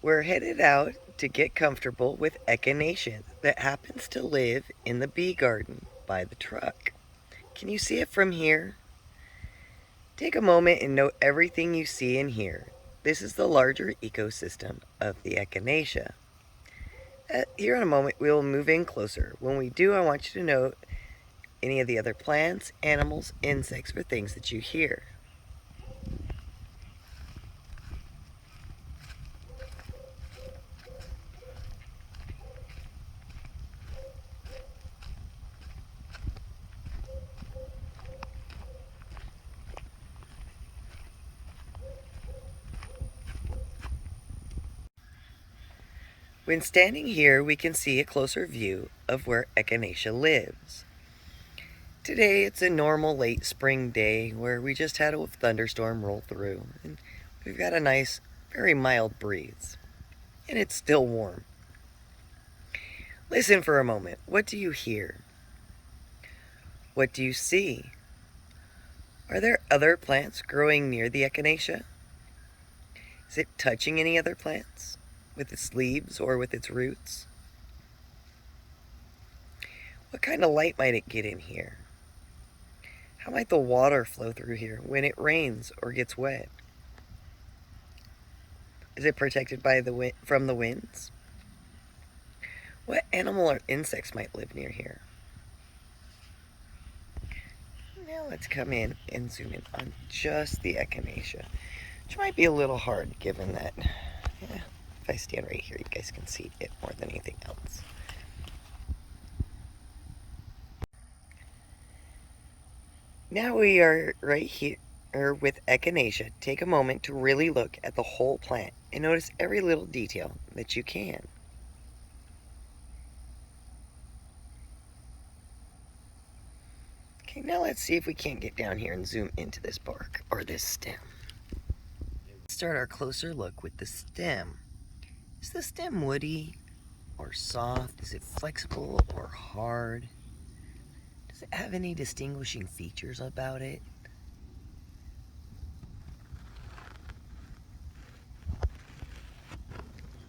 We're headed out to get comfortable with Echinacea that happens to live in the bee garden by the truck. Can you see it from here? Take a moment and note everything you see and hear. This is the larger ecosystem of the Echinacea. Here in a moment, we will move in closer. When we do, I want you to note any of the other plants, animals, insects, or things that you hear. When standing here, we can see a closer view of where Echinacea lives. Today, it's a normal late spring day where we just had a thunderstorm roll through, and we've got a nice, very mild breeze, and it's still warm. Listen for a moment. What do you hear? What do you see? Are there other plants growing near the Echinacea? Is it touching any other plants with its leaves or with its roots? What kind of light might it get in here? How might the water flow through here when it rains or gets wet? Is it protected by from the winds? What animal or insects might live near here? Now let's come in and zoom in on just the Echinacea, which might be a little hard given that, if I stand right here, you guys can see it more than anything else. Now we are right here with Echinacea. Take a moment to really look at the whole plant and notice every little detail that you can. Okay, now let's see if we can't get down here and zoom into this bark or this stem. Let's start our closer look with the stem. Is the stem woody or soft? Is it flexible or hard? Does it have any distinguishing features about it?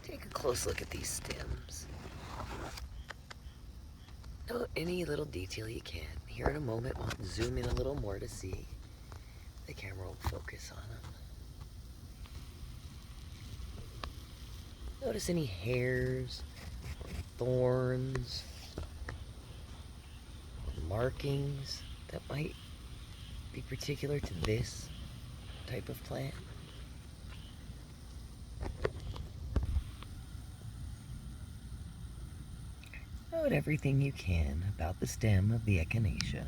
Take a close look at these stems. Note any little detail you can. Here in a moment, we'll zoom in a little more to see. The camera will focus on them. Notice any hairs, or thorns, or markings that might be particular to this type of plant. Note everything you can about the stem of the Echinacea.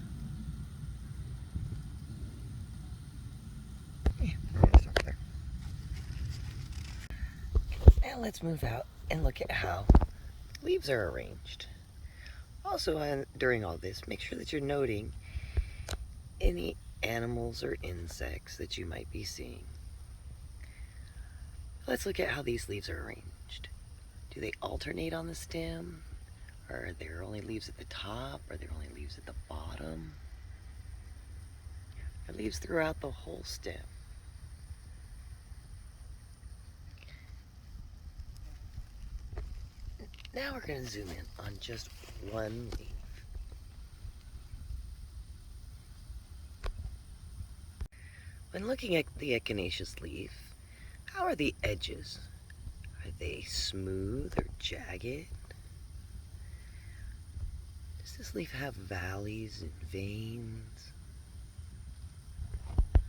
Now let's move out and look at how leaves are arranged. Also, during all this, make sure that you're noting any animals or insects that you might be seeing. Let's look at how these leaves are arranged. Do they alternate on the stem? Are there only leaves at the top? Are there only leaves at the bottom? Are leaves throughout the whole stem? Now we're going to zoom in on just one leaf. When looking at the Echinacea's leaf, how are the edges? Are they smooth or jagged? Does this leaf have valleys and veins?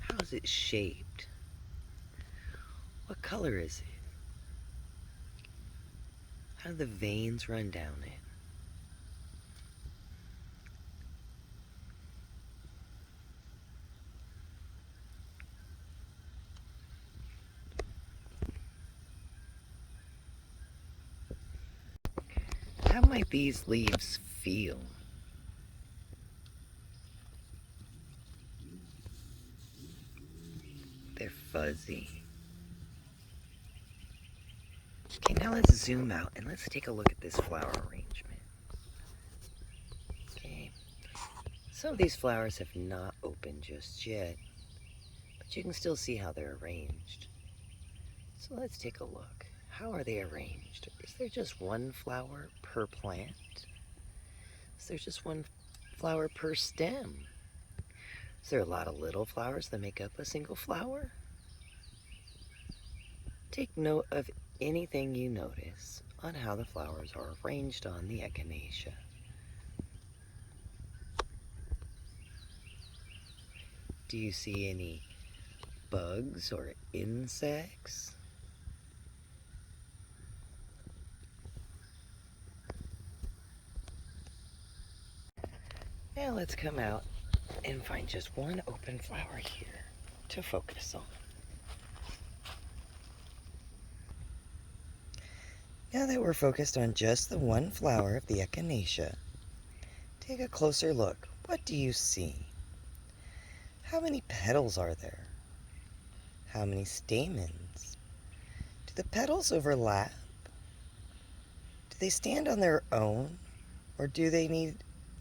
How is it shaped? What color is it? How do the veins run down it? How might these leaves feel? They're fuzzy. Okay, now let's zoom out and let's take a look at this flower arrangement. Okay, some of these flowers have not opened just yet, but you can still see how they're arranged. So let's take a look. How are they arranged? Is there just one flower per plant? Is there just one flower per stem? Is there a lot of little flowers that make up a single flower? Take note of anything you notice on how the flowers are arranged on the echinacea. Do you see any bugs or insects? Now let's come out and find just one open flower here to focus on. Now that we're focused on just the one flower of the echinacea, take a closer look. What do you see? How many petals are there? How many stamens? Do the petals overlap? Do they stand on their own, or do they need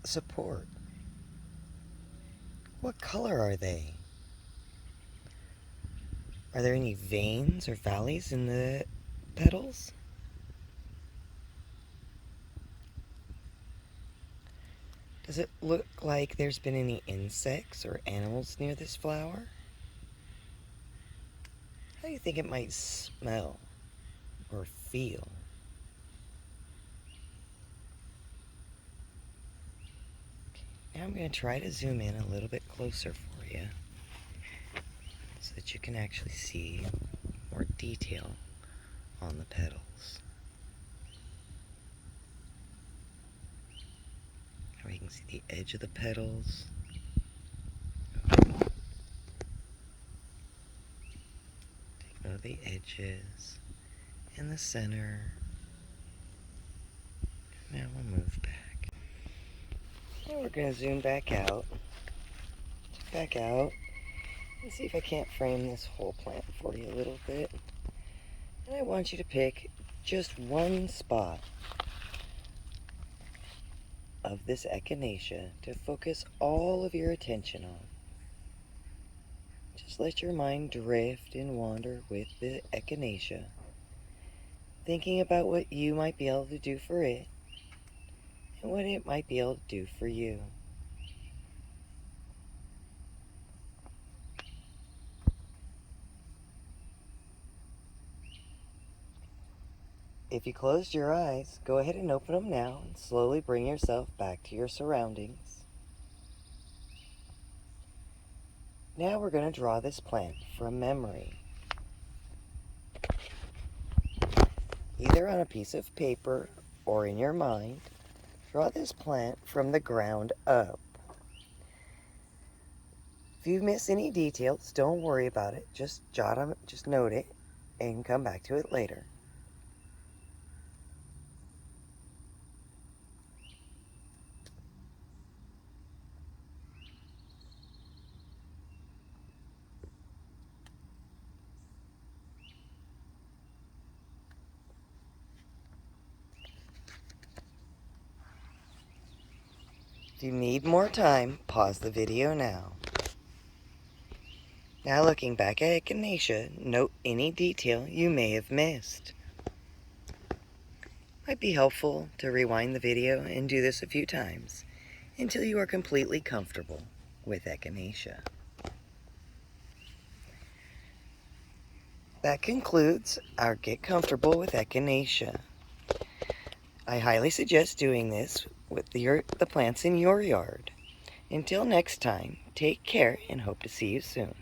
support? What color are they? Are there any veins or valleys in the petals? Does it look like there's been any insects or animals near this flower? How do you think it might smell or feel? Now I'm going to try to zoom in a little bit closer for you so that you can actually see more detail on the petals. Now we can see the edge of the petals. Take note of the edges and the center. Now we'll move back. Now we're going to zoom back out. And see if I can't frame this whole plant for you a little bit. And I want you to pick just one spot of this echinacea to focus all of your attention on. Just let your mind drift and wander with the echinacea, thinking about what you might be able to do for it and what it might be able to do for you. If you closed your eyes, go ahead and open them now and slowly bring yourself back to your surroundings. Now we're going to draw this plant from memory. Either on a piece of paper or in your mind, draw this plant from the ground up. If you miss any details, don't worry about it. Just note it and come back to it later. If you need more time, pause the video now. Now looking back at Echinacea, note any detail you may have missed. Might be helpful to rewind the video and do this a few times until you are completely comfortable with Echinacea. That concludes our Get Comfortable with Echinacea. I highly suggest doing this with the plants in your yard. Until next time, take care and hope to see you soon.